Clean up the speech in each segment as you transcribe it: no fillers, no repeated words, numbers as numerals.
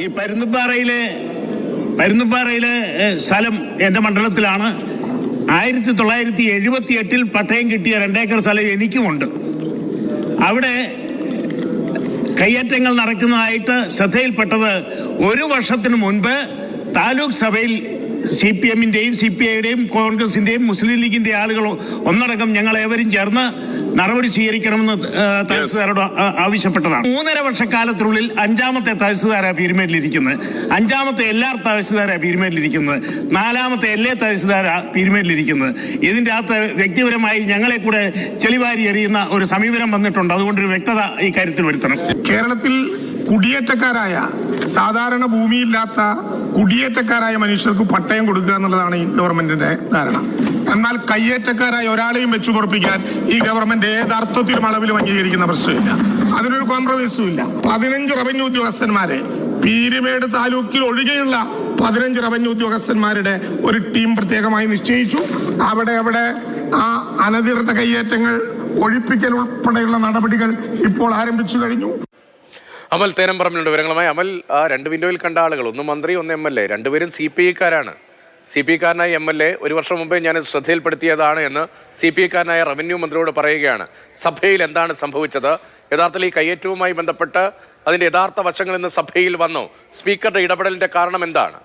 ഈ പരുന്തുംപാറയിലെ സ്ഥലം എൻ്റെ മണ്ഡലത്തിലാണ്. 1978 പട്ടയം കിട്ടിയ 2 ഏക്കർ സ്ഥലം എനിക്കുമുണ്ട്. അവിടെ കയ്യേറ്റങ്ങൾ നടക്കുന്നതായിട്ട് ശ്രദ്ധയിൽപ്പെട്ടത് 1 വർഷത്തിന് മുൻപ് താലൂക്ക് സഭയിൽ CPM-ന്റെയും CPI-യുടെയും കോൺഗ്രസിന്റെയും മുസ്ലിം ലീഗിന്റെ ആളുകൾ ഒന്നടങ്കം ഞങ്ങൾ ഏവരും ചേർന്ന് നടപടി സ്വീകരിക്കണമെന്ന് തഹസിൽദാരോട് ആവശ്യപ്പെട്ടതാണ്. 3.5 വർഷക്കാലത്തിനുള്ളിൽ 5ാമത്തെ തഹസിൽദാരാ പീരുമേട്ടിലിരിക്കുന്നത്, 5ാമത്തെ LR തഹസിൽദാരാ പീരുമേട്ടിലിരിക്കുന്നത്, 4ാമത്തെ LA തഹസിൽദാരാ പീരുമേട്ടിലിരിക്കുന്നത്. ഇതിൻ്റെ അകത്ത് വ്യക്തിപരമായി ഞങ്ങളെ കൂടെ ചെളിവാരി എറിയുന്ന ഒരു സമീപനം വന്നിട്ടുണ്ട്. അതുകൊണ്ടൊരു വ്യക്തത ഈ കാര്യത്തിൽ വരുത്തണം. കേരളത്തിൽ കുടിയേറ്റക്കാരായ, സാധാരണ ഭൂമിയില്ലാത്ത കുടിയേറ്റക്കാരായ മനുഷ്യർക്ക് പട്ടയം കൊടുക്കുക എന്നുള്ളതാണ് ഈ ഗവൺമെന്റിന്റെ ധാരണ. എന്നാൽ കയ്യേറ്റക്കാരായ ഒരാളെയും വെച്ചു പൊറപ്പിക്കാൻ ഈ ഗവൺമെന്റ് ഏതർത്ഥത്തിലും അളവിലും അംഗീകരിക്കുന്ന പ്രശ്നമില്ല. അതിനൊരു കോംപ്രമൈസും ഇല്ല. 15 റവന്യൂ ഉദ്യോഗസ്ഥന്മാരെ, പീരുമേട് താലൂക്കിൽ ഒഴികെയുള്ള 15 റവന്യൂ ഉദ്യോഗസ്ഥന്മാരുടെ ഒരു ടീം പ്രത്യേകമായി നിശ്ചയിച്ചു. അവിടെ ആ അനധികൃത കയ്യേറ്റങ്ങൾ ഒഴിപ്പിക്കൽ ഉൾപ്പെടെയുള്ള നടപടികൾ ഇപ്പോൾ ആരംഭിച്ചു കഴിഞ്ഞു. അമൽ തേനംപറമ്പിലുണ്ട് വിവരങ്ങളുമായി. അമൽ, ആ 2 വിൻഡോയിൽ കണ്ട ആളുകൾ, ഒന്ന് മന്ത്രി ഒന്ന് MLA, രണ്ടുപേരും CPI-ക്കാരാണ്. CPI-ക്കാരനായ MLA 1 വർഷം മുമ്പേ ഞാൻ ശ്രദ്ധയിൽപ്പെടുത്തിയതാണ് എന്ന് CPI-ക്കാരനായ റവന്യൂ മന്ത്രിയോട് പറയുകയാണ്. സഭയിൽ എന്താണ് സംഭവിച്ചത്? യഥാർത്ഥത്തിൽ ഈ കയ്യേറ്റവുമായി ബന്ധപ്പെട്ട് അതിൻ്റെ യഥാർത്ഥ വശങ്ങൾ ഇന്ന് സഭയിൽ വന്നു. സ്പീക്കറുടെ ഇടപെടലിൻ്റെ കാരണം എന്താണ്?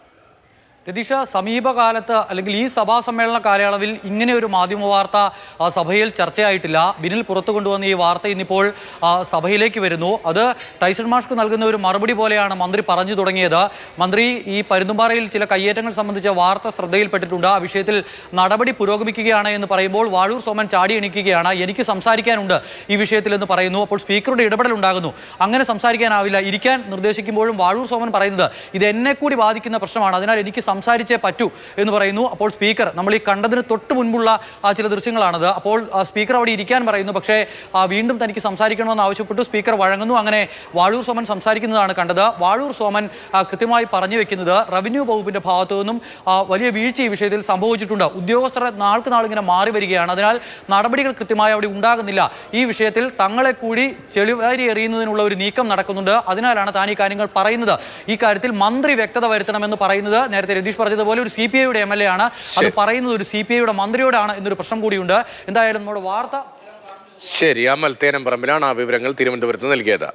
രതീഷ, സമീപകാലത്ത് അല്ലെങ്കിൽ ഈ സഭാ സമ്മേളന കാലയളവിൽ ഇങ്ങനെ ഒരു മാധ്യമ വാർത്ത സഭയിൽ ചർച്ചയായിട്ടില്ല. ബിനിൽ പുറത്തു കൊണ്ടുവന്ന ഈ വാർത്ത ഇന്നിപ്പോൾ സഭയിലേക്ക് വരുന്നു. അത് ടൈസൺ മാഷ്ക്ക് നൽകുന്ന ഒരു മറുപടി പോലെയാണ് മന്ത്രി പറഞ്ഞു തുടങ്ങിയത്. മന്ത്രി ഈ പരുന്തുംപാറയിൽ ചില കയ്യേറ്റങ്ങൾ സംബന്ധിച്ച വാർത്ത ശ്രദ്ധയിൽപ്പെട്ടിട്ടുണ്ട്, ആ വിഷയത്തിൽ നടപടി പുരോഗമിക്കുകയാണ് എന്ന് പറയുമ്പോൾ വാഴൂർ സോമൻ ചാടി എണീക്കുകയാണ്. എനിക്ക് സംസാരിക്കാനുണ്ട് ഈ വിഷയത്തിൽ എന്ന് പറയുന്നു. അപ്പോൾ സ്പീക്കറുടെ ഇടപെടൽ ഉണ്ടാകുന്നു. അങ്ങനെ സംസാരിക്കാനാവില്ല, ഇരിക്കാൻ നിർദ്ദേശിക്കുമ്പോഴും വാഴൂർ സോമൻ പറയുന്നത് ഇത് എന്നെ കൂടി ബാധിക്കുന്ന പ്രശ്നമാണ്, അതിനാൽ എനിക്ക് സംസാരിച്ചേ പറ്റൂ എന്ന് പറയുന്നു. അപ്പോൾ സ്പീക്കർ, നമ്മൾ ഈ കണ്ടതിന് തൊട്ട് മുൻപുള്ള ചില ദൃശ്യങ്ങളാണത്, അപ്പോൾ സ്പീക്കർ അവിടെ ഇരിക്കാൻ പറയുന്നു. പക്ഷേ വീണ്ടും തനിക്ക് സംസാരിക്കണമെന്ന് ആവശ്യപ്പെട്ടു. സ്പീക്കർ വഴങ്ങുന്നു. അങ്ങനെ വാഴൂർ സോമൻ സംസാരിക്കുന്നതാണ് കണ്ടത്. വാഴൂർ സോമൻ കൃത്യമായി പറഞ്ഞു വെക്കുന്നത് റവന്യൂ വകുപ്പിന്റെ ഭാഗത്തു നിന്നും വലിയ വീഴ്ച ഈ വിഷയത്തിൽ സംഭവിച്ചിട്ടുണ്ട്. ഉദ്യോഗസ്ഥർ നാൾക്ക് നാൾ ഇങ്ങനെ മാറി വരികയാണ്, അതിനാൽ നടപടികൾ കൃത്യമായി അവിടെ ഉണ്ടാകുന്നില്ല. ഈ വിഷയത്തിൽ തങ്ങളെ കൂടി ചെളിവാരി എറിയുന്നതിനുള്ള ഒരു നീക്കം നടക്കുന്നുണ്ട്. അതിനാലാണ് താൻ ഈ കാര്യങ്ങൾ പറയുന്നത്. ഈ കാര്യത്തിൽ മന്ത്രി വ്യക്തത വരുത്തണമെന്ന് പറയുന്നത്. നേരത്തെ രതീഷ് പറഞ്ഞതുപോലെ ഒരു CPI-യുടെ MLA ആണ്, അത് പറയുന്നത് ഒരു CPI-യുടെ മന്ത്രിയോടാണ് എന്നൊരു പ്രശ്നം കൂടിയുണ്ട്. എന്തായാലും നമ്മുടെ വാർത്ത ശരി. അമൽ തേനംപറമ്പിലാണ് ആ വിവരങ്ങൾ തിരുവനന്തപുരത്ത് നൽകിയത്.